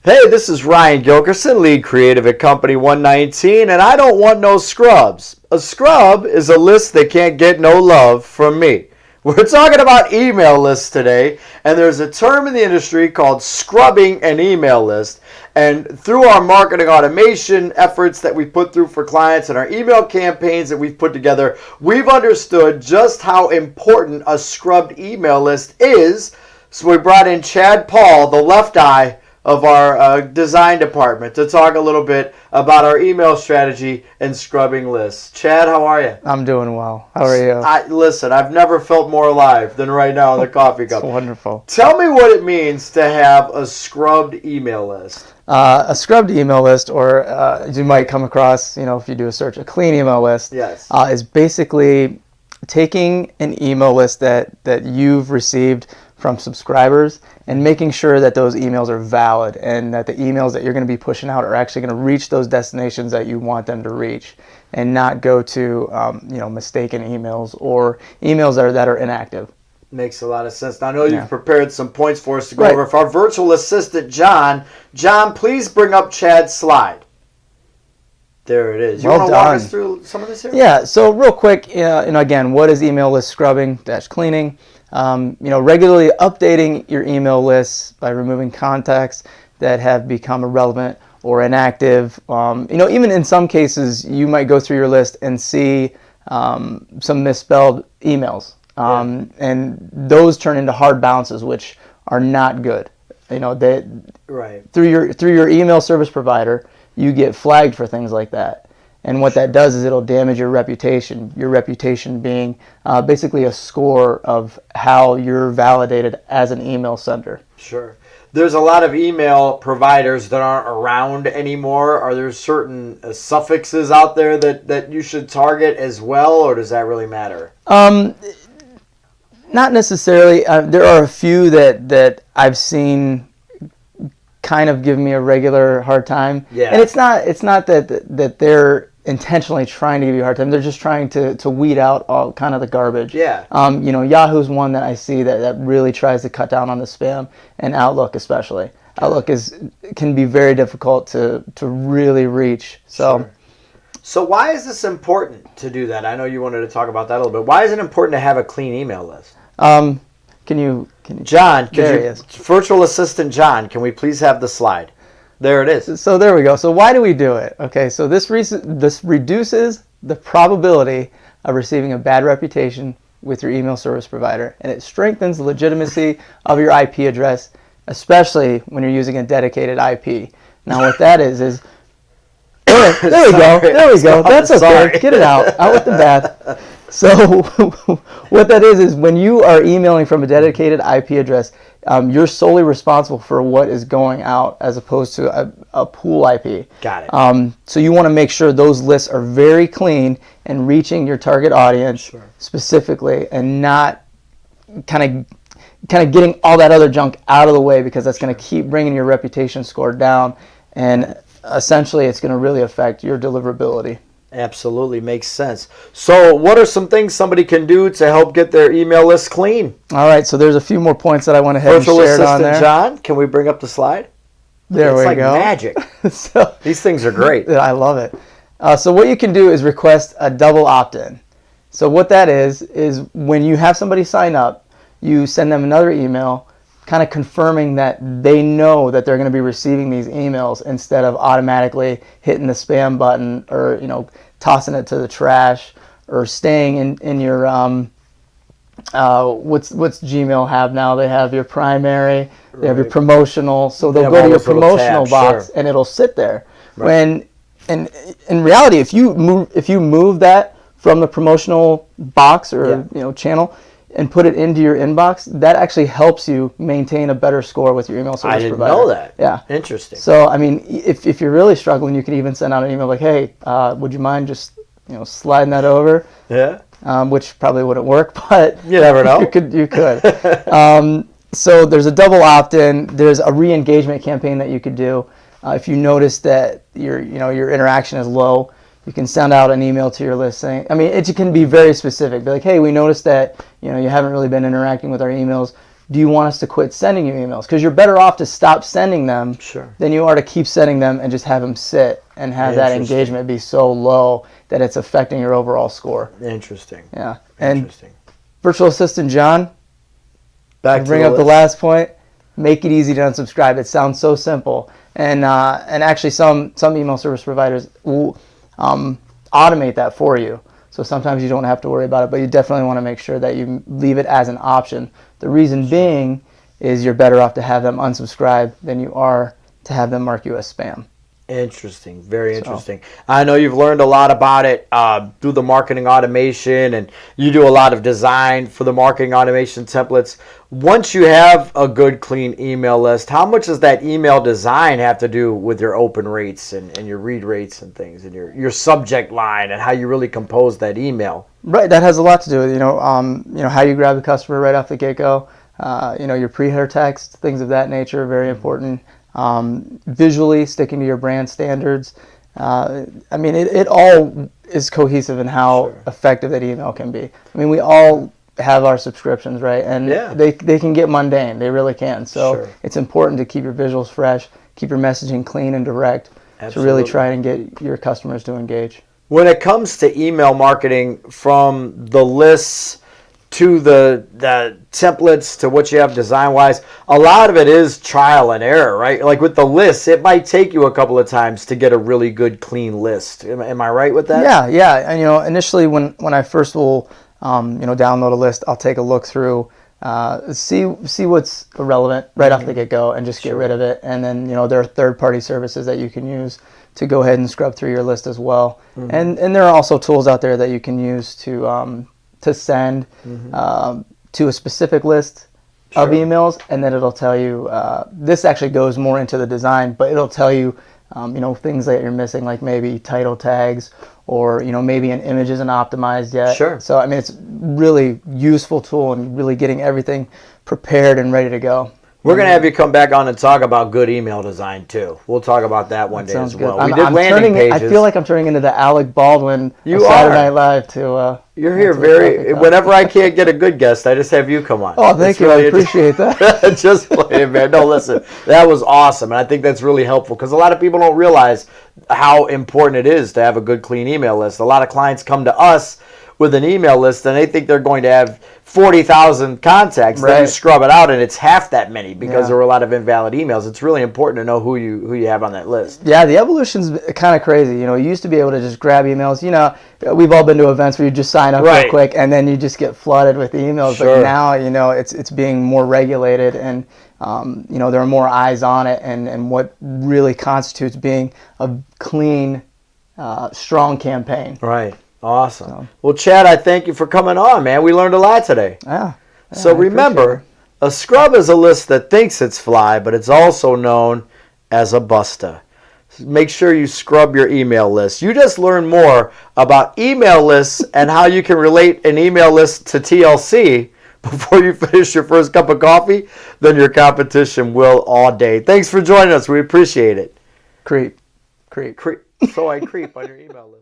Hey, this is Ryan Gilkerson, lead creative at Company 119, and I don't want no scrubs. A scrub is a list that can't get no love from me. We're talking about email lists today, and there's a term in the industry called scrubbing an email list. And through our marketing automation efforts that we put through for clients and our email campaigns that we've put together, we've understood just how important a scrubbed email list is. So we brought in Chad Paul, the left eye of our design department, to talk a little bit about our email strategy and scrubbing lists. Chad, how are you? I'm doing well. How are you? Listen, I've never felt more alive than right now in the coffee cup. It's wonderful. Tell me what it means to have a scrubbed email list. A scrubbed email list, or as you might come across, if you do a search, a clean email list, yes, is basically taking an email list that you've received from subscribers and making sure that those emails are valid and that the emails that you're going to be pushing out are actually going to reach those destinations that you want them to reach, and not go to mistaken emails or emails that are inactive. Makes a lot of sense. Now, I know you've prepared some points for us to go over. For our virtual assistant, John, please bring up Chad's slide. There it is. You want to walk us through some of this here? Yeah, so real quick, again, what is email list scrubbing / cleaning? Regularly updating your email lists by removing contacts that have become irrelevant or inactive. Even in some cases, you might go through your list and see some misspelled emails. And those turn into hard bounces, which are not good. Through your email service provider, you get flagged for things like that. And what that does is it'll damage your reputation. Your reputation being basically a score of how you're validated as an email sender. Sure. There's a lot of email providers that aren't around anymore. Are there certain suffixes out there that you should target as well, or does that really matter? Not necessarily. There are a few that I've seen kind of give me a regular hard time. Yeah. And it's not that they're intentionally trying to give you a hard time. They're just trying to weed out all kind of the garbage. Yeah. Yahoo's one that I see that really tries to cut down on the spam, and Outlook especially. Yeah. Outlook can be very difficult to really reach. So. Sure. So why is this important to do that? I know you wanted to talk about that a little bit. Why is it important to have a clean email list? Can you John, there he is. Virtual assistant John, can we please have the slide? There it is. So there we go. So why do we do it? Okay, so this reduces the probability of receiving a bad reputation with your email service provider, and it strengthens the legitimacy of your IP address, especially when you're using a dedicated IP. Now what that is there we go. That's okay. Sorry. Get it out with the bath. So what that is when you are emailing from a dedicated IP address, you're solely responsible for what is going out as opposed to a pool IP. Got it. So you want to make sure those lists are very clean and reaching your target audience specifically, and not kind of getting all that other junk out of the way, because that's going to keep bringing your reputation score down, and essentially it's going to really affect your deliverability. Absolutely, makes sense. So what are some things somebody can do to help get their email list clean? All right, so there's a few more points that I went ahead and shared on there. John, can we bring up the slide? There we go. It's like magic. So, these things are great. I love it. So what you can do is request a double opt-in. So what that is when you have somebody sign up, you send them another email kind of confirming that they know that they're going to be receiving these emails, instead of automatically hitting the spam button, or tossing it to the trash, or staying in your what's Gmail have now? They have your primary, they have your promotional, so they'll go to your promotional box and it'll sit there. When in reality, if you move that from the promotional box or channel and put it into your inbox, that actually helps you maintain a better score with your email service provider. I didn't know that. Yeah. Interesting. So, if you're really struggling, you can even send out an email like, hey, would you mind just, sliding that over? Yeah. Which probably wouldn't work, but you never know. You could. So there's a double opt-in. There's a re-engagement campaign that you could do. If you notice that your interaction is low, you can send out an email to your list saying, it can be very specific. Be like, hey, we noticed that you haven't really been interacting with our emails. do you want us to quit sending you emails? Because you're better off to stop sending them Sure. than you are to keep sending them and just have them sit and have that Interesting. engagement be so low that it's affecting your overall score. Interesting. Yeah. And Interesting. Virtual Assistant John, Back to bring up the list. last point. Make it easy to unsubscribe. It sounds so simple, and actually some email service providers will automate that for you. So sometimes you don't have to worry about it, but you definitely want to make sure that you leave it as an option. The reason being is you're better off to have them unsubscribe than you are to have them mark you as spam. Interesting. Very interesting. I know you've learned a lot about it through the marketing automation, and you do a lot of design for the marketing automation templates. Once you have a good, clean email list, how much does that email design have to do with your open rates and your read rates and things, and your subject line and how you really compose that email? Right, that has a lot to do with how you grab the customer right off the get-go. Your pre-header text, things of that nature are very important. Visually sticking to your brand standards. It all is cohesive in how effective that email can be. I mean, we all have our subscriptions, right? And they can get mundane. They really can. So it's important to keep your visuals fresh, keep your messaging clean and direct to really try and get your customers to engage. When it comes to email marketing, from the lists to the templates to what you have design-wise, a lot of it is trial and error, right? Like with the lists, it might take you a couple of times to get a really good, clean list. Am I right with that? Yeah. And initially when I first will download a list, I'll take a look through, see what's irrelevant right off the get-go and just get rid of it. And then there are third-party services that you can use to go ahead and scrub through your list as well. And there are also tools out there that you can use to send to a specific list of emails, and then it'll tell you, this actually goes more into the design, but it'll tell you, things that you're missing, like maybe title tags, or, maybe an image isn't optimized yet. Sure. So, it's really useful tool and really getting everything prepared and ready to go. We're going to have you come back on and talk about good email design, too. We'll talk about that one day as well. We did landing pages. I feel like I'm turning into the Alec Baldwin of Saturday Night Live to... You're here whenever I can't get a good guest, I just have you come on. Oh, thank you. Really I appreciate that. Just playing, man. No, listen, that was awesome. And I think that's really helpful because a lot of people don't realize how important it is to have a good, clean email list. A lot of clients come to us with an email list and they think they're going to have 40,000 contacts. Then you scrub it out and it's half that many because there were a lot of invalid emails. It's really important to know who you have on that list. Yeah, the evolution's kind of crazy. You used to be able to just grab emails. We've all been to events where you just sign up real quick and then you just get flooded with emails. But now, it's being more regulated and there are more eyes on it and what really constitutes being a clean, strong campaign. Right. Awesome. Well, Chad, I thank you for coming on, man. We learned a lot today. Yeah. So remember, a scrub is a list that thinks it's fly, but it's also known as a busta. Make sure you scrub your email list. You just learned more about email lists and how you can relate an email list to TLC before you finish your first cup of coffee than your competition will all day. Thanks for joining us. We appreciate it. Creep. So I creep on your email list.